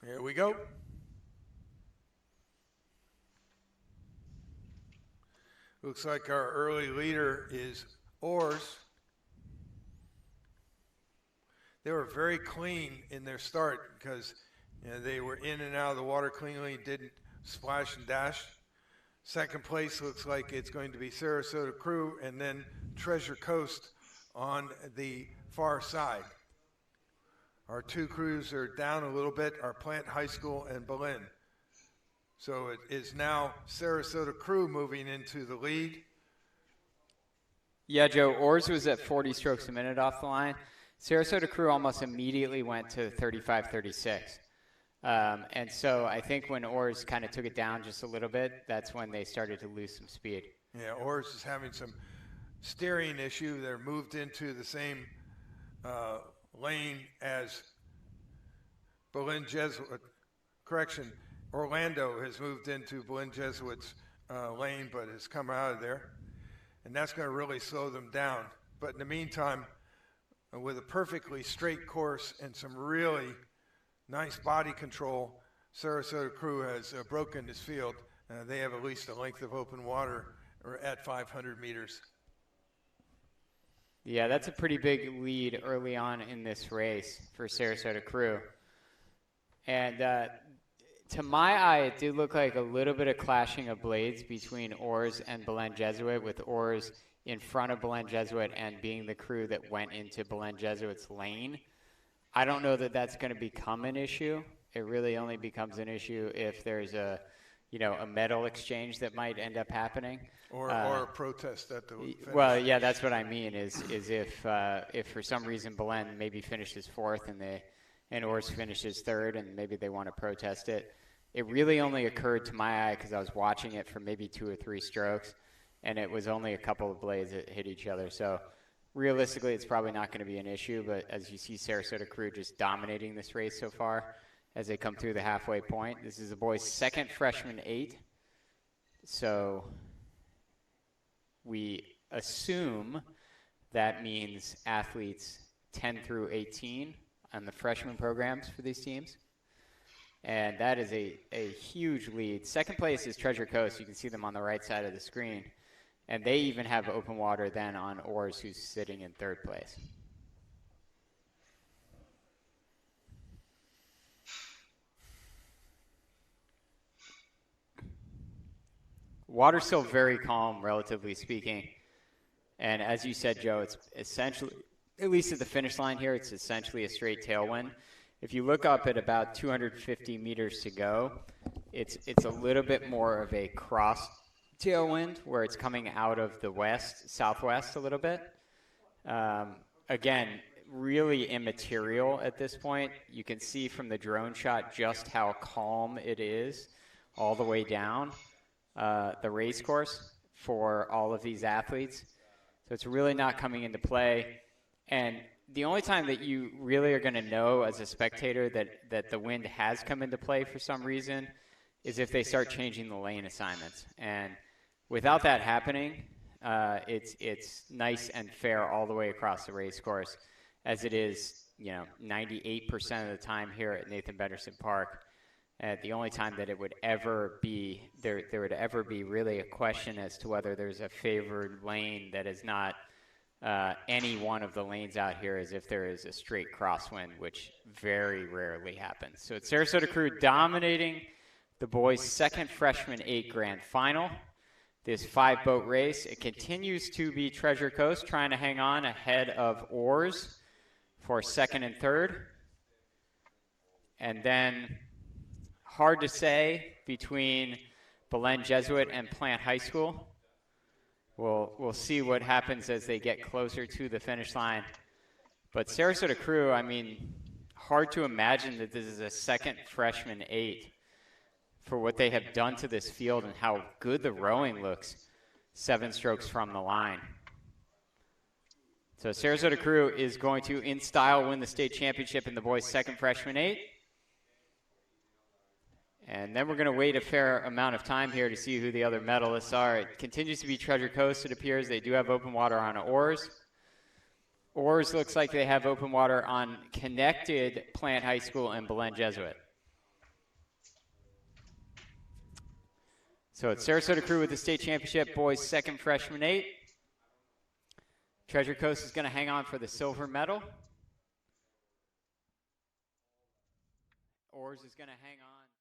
Here we go. Looks like our early leader is Oars. They were very clean in their start because they were in and out of the water cleanly, didn't splash and dash. Second place looks like it's going to be Sarasota Crew and then Treasure Coast on the far side. Our two crews are down a little bit, our Plant High School and Berlin. So it is now Sarasota Crew moving into the lead. Yeah, Joe, Oars was at 40 strokes a minute off the line. Sarasota Crew almost immediately went to 35-36. And so I think when Oars kind of took it down just a little bit, that's when they started to lose some speed. Yeah, Oars is having some steering issue. They're moved into the same lane as Berlin Jesuit. Orlando has moved into Berlin Jesuit's lane, but has come out of there. And that's going to really slow them down. But in the meantime, with a perfectly straight course and some really nice body control, Sarasota Crew has broken this field. They have at least a length of open water at 500 meters. Yeah, that's a pretty big lead early on in this race for Sarasota Crew. And to my eye, it did look like a little bit of clashing of blades between Oars and Belen Jesuit, with Oars in front of Belen Jesuit and being the crew that went into Belen Jesuit's lane. I don't know that that's going to become an issue. It really only becomes an issue if there's a medal exchange that might end up happening. Or a protest at the finish. Well, yeah, that's what I mean, is if for some reason Belen maybe finishes fourth and Oars finishes third and maybe they want to protest it. It really only occurred to my eye because I was watching it for maybe 2 or 3 strokes, and it was only a couple of blades that hit each other. So realistically, it's probably not going to be an issue, but as you see Sarasota Crew just dominating this race so far as they come through the halfway point. This is the boys' second freshman 8. So we assume that means athletes 10 through 18 on the freshman programs for these teams. And that is a huge lead. Second place is Treasure Coast. You can see them on the right side of the screen. And they even have open water then on Oars, who's sitting in third place. Water's still very calm, relatively speaking. And as you said, Joe, it's essentially, at least at the finish line here, it's essentially a straight tailwind. If you look up at about 250 meters to go, it's a little bit more of a cross tailwind where it's coming out of the southwest a little bit. Again, really immaterial at this point. You can see from the drone shot just how calm it is all the way down the race course for all of these athletes. So it's really not coming into play. And the only time that you really are going to know as a spectator that the wind has come into play for some reason is if they start changing the lane assignments. And without that happening, it's nice and fair all the way across the race course, as it is, 98% of the time here at Nathan Benderson Park. The only time that it would ever be, there would ever be really a question as to whether there's a favored lane that is not any one of the lanes out here, as if there is a straight crosswind, which very rarely happens. So it's Sarasota Crew dominating the boys' second freshman 8 grand final. This 5-boat race, it continues to be Treasure Coast trying to hang on ahead of Oars for second and third. And then hard to say between Belen Jesuit and Plant High School. We'll see what happens as they get closer to the finish line. But Sarasota Crew, hard to imagine that this is a second freshman 8 for what they have done to this field and how good the rowing looks 7 strokes from the line. So Sarasota Crew is going to, in style, win the state championship in the boys' second freshman 8. And then we're going to wait a fair amount of time here to see who the other medalists are. It continues to be Treasure Coast, it appears. They do have open water on Oars. Oars looks like they have open water on connected Plant High School and Belen Jesuit. So it's Sarasota crew with the state championship, boys second, freshman 8. Treasure Coast is going to hang on for the silver medal. Oars is going to hang on.